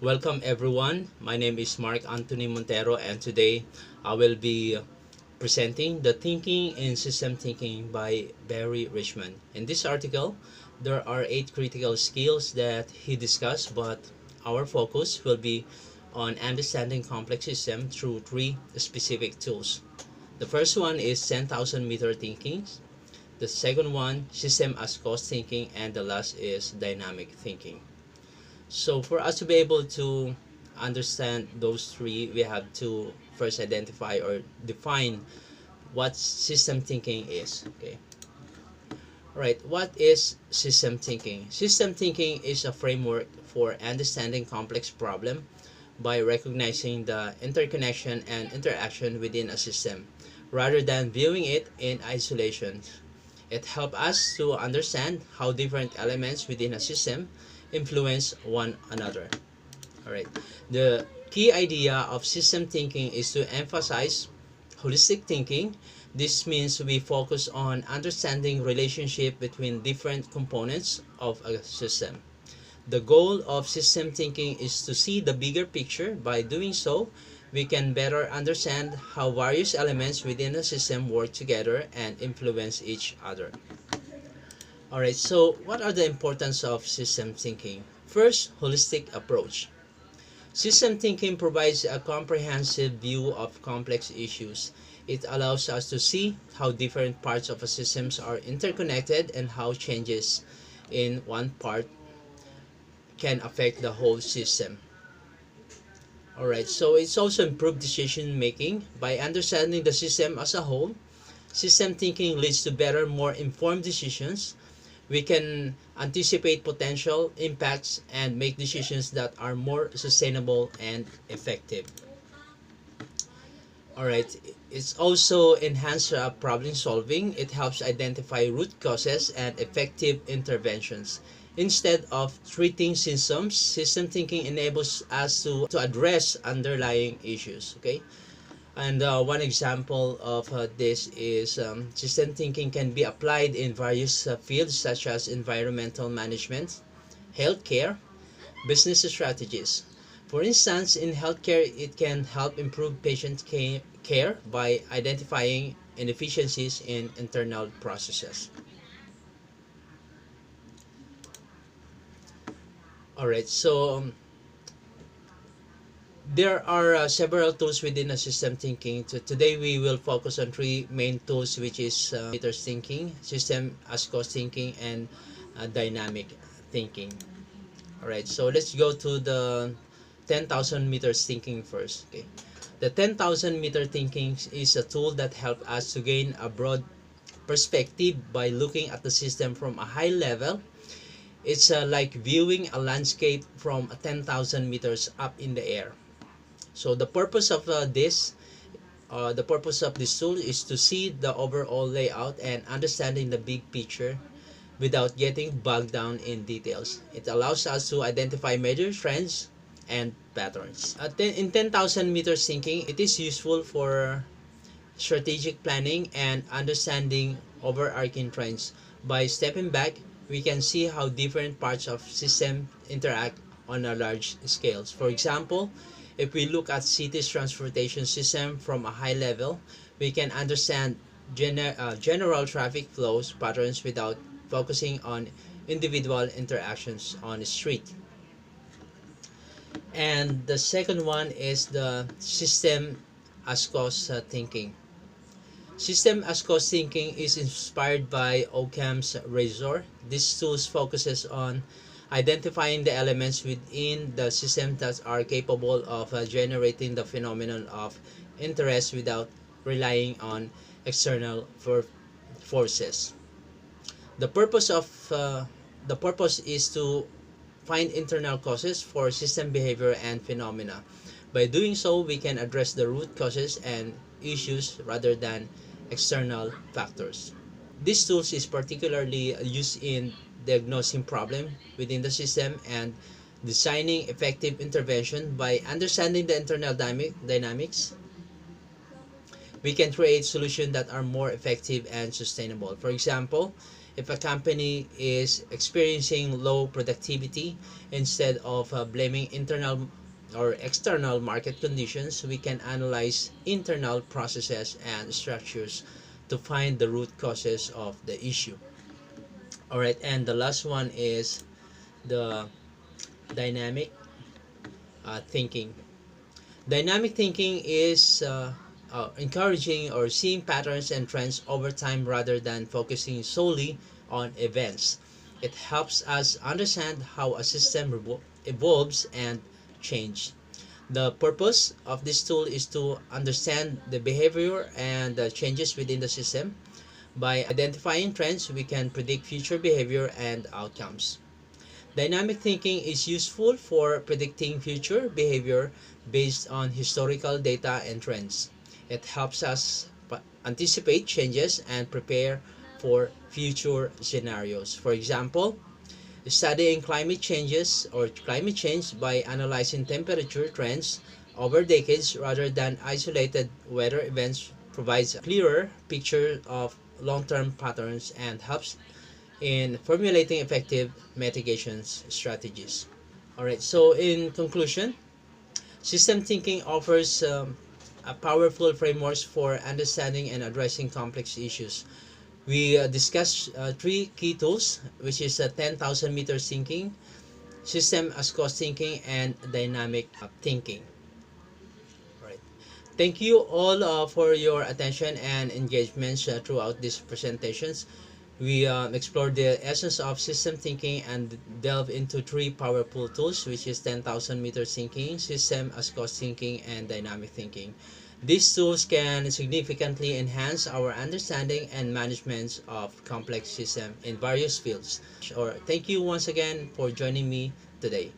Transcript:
Welcome everyone. My name is Mark Anthony Montero, and today I will be presenting The Thinking in System Thinking by Barry Richmond. In this article, there are 8 critical skills that he discussed, but our focus will be on understanding complex systems through 3 specific tools. The first one is 10,000 meter thinking. The second one, system as cost thinking, and the last is dynamic thinking. So for us to be able to understand those three, we have to first identify or define what system thinking is. Okay. All right. What is system thinking? System thinking is a framework for understanding complex problem by recognizing the interconnection and interaction within a system rather than viewing it in isolation. It helps us to understand how different elements within a system influence one another. All right. The key idea of system thinking is to emphasize holistic thinking. This means we focus on understanding relationship between different components of a system. The goal of system thinking is to see the bigger picture. By doing so, we can better understand how various elements within a system work together and influence each other. Alright, so what are the importance of system thinking? First, holistic approach. System thinking provides a comprehensive view of complex issues. It allows us to see how different parts of a system are interconnected and how changes in one part can affect the whole system. Alright, so it's also improved decision making. By understanding the system as a whole, system thinking leads to better, more informed decisions. We can anticipate potential impacts and make decisions that are more sustainable and effective. Alright, it's also enhanced problem solving. It helps identify root causes and effective interventions. Instead of treating symptoms, system thinking enables us to address underlying issues. Okay, and one example of this is system thinking can be applied in various fields such as environmental management, healthcare, business strategies. For instance, in healthcare, it can help improve patient care by identifying inefficiencies in internal processes. Alright, so there are several tools within a system thinking. So today we will focus on three main tools, which is meters thinking, system as cost thinking, and dynamic thinking. All right, so let's go to the 10,000 meters thinking first. Okay, the 10,000 meter thinking is a tool that helps us to gain a broad perspective by looking at the system from a high level. It's like viewing a landscape from 10,000 meters up in the air. So the purpose of this tool is to see the overall layout and understanding the big picture without getting bogged down in details. It allows us to identify major trends and patterns. In 10,000 meters thinking, it is useful for strategic planning and understanding overarching trends. By stepping back, we can see how different parts of system interact on a large scales. For example, if we look at cities transportation system from a high level, we can understand general traffic flows patterns without focusing on individual interactions on the street. And the second one is the system as cost thinking. System as cost thinking is inspired by Occam's razor. This tool focuses on identifying the elements within the system that are capable of generating the phenomenon of interest without relying on external forces. The purpose of the purpose is to find internal causes for system behavior and phenomena. By doing so, we can address the root causes and issues rather than external factors. This tool is particularly used in diagnosing problem within the system and designing effective intervention. By understanding the internal dynamics, we can create solutions that are more effective and sustainable. For example, If a company is experiencing low productivity, instead of blaming internal or external market conditions, we can analyze internal processes and structures to find the root causes of the issue. All right, and the last one is the dynamic thinking. Dynamic thinking is encouraging or seeing patterns and trends over time rather than focusing solely on events. It helps us understand how a system evolves and changes. The purpose of this tool is to understand the behavior and the changes within the system. By identifying trends, we can predict future behavior and outcomes. Dynamic thinking is useful for predicting future behavior based on historical data and trends. It helps us anticipate changes and prepare for future scenarios. For example, studying climate change by analyzing temperature trends over decades rather than isolated weather events provides a clearer picture of long-term patterns and helps in formulating effective mitigation strategies. Alright, so in conclusion, system thinking offers a powerful frameworks for understanding and addressing complex issues. We discussed three key tools, which is 10,000 meters thinking, system as cost thinking, and dynamic thinking. Alright. Thank you all for your attention and engagements throughout these presentations. We explored the essence of system thinking and delve into three powerful tools, which is 10,000 meters thinking, system as cost thinking, and dynamic thinking. These tools can significantly enhance our understanding and management of complex systems in various fields. Thank you once again for joining me today.